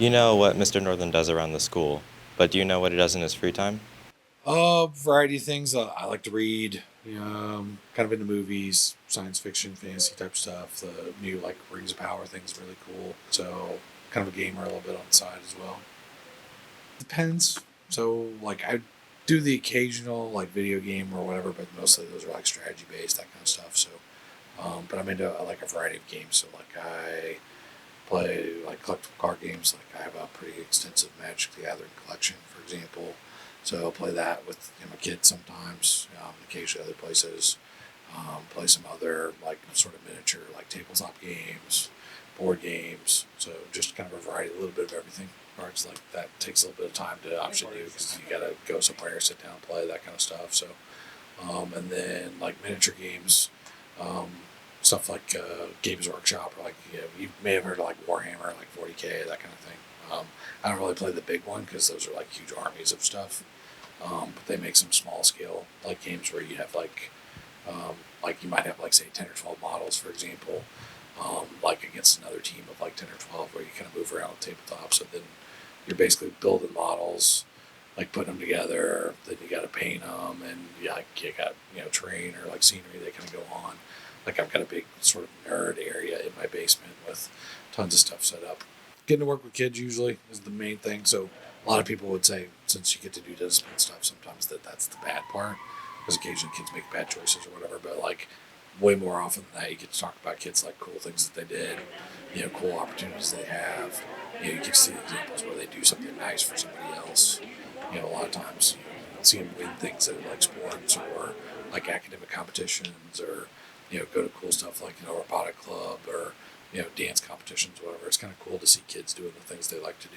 You know what Mr. Northern does around the school, but do you know what he does in his free time? Variety of things. I like to read. Kind of into movies, science fiction, fantasy type stuff. The new like Rings of Power thing's really cool. So kind of a gamer a little bit on the side as well. Depends. So like I do the occasional like video game or whatever, but mostly those are like strategy based, that kind of stuff. So, but I'm into like a variety of games. So like I play like collectible card games. Like I have a pretty extensive Magic the Gathering collection, for example. So I'll play that with my kids sometimes, occasionally other places. Play some other like sort of miniature like tabletop games, board games. So just kind of a variety, a little bit of everything. Cards like that takes a little bit of time to obviously do because you got to go somewhere, sit down, play that kind of stuff. So and then like miniature games, um, stuff like Games Workshop, or like you may have heard of like Warhammer, like 40K, that kind of thing. I don't really play the big one because those are like huge armies of stuff. But they make some small scale like games where you have like you might have like say 10 or 12 models, for example, like against another team of like 10 or 12, where you kind of move around the tabletop. So then you're basically building models, like putting them together. Then you got to paint them, and yeah, like you got terrain or like scenery that kind of go on. Like I've got a big sort of nerd area in my basement with tons of stuff set up. Getting to work with kids usually is the main thing. So a lot of people would say since you get to do discipline stuff, sometimes that's the bad part because occasionally kids make bad choices or whatever. But like way more often than that, you get to talk about kids like cool things that they did, cool opportunities they have. You get to see examples where they do something nice for somebody else. A lot of times you see them win things at like sports or like academic competitions or go to cool stuff like robotic club or dance competitions, whatever. It's kind of cool to see kids doing the things they like to do.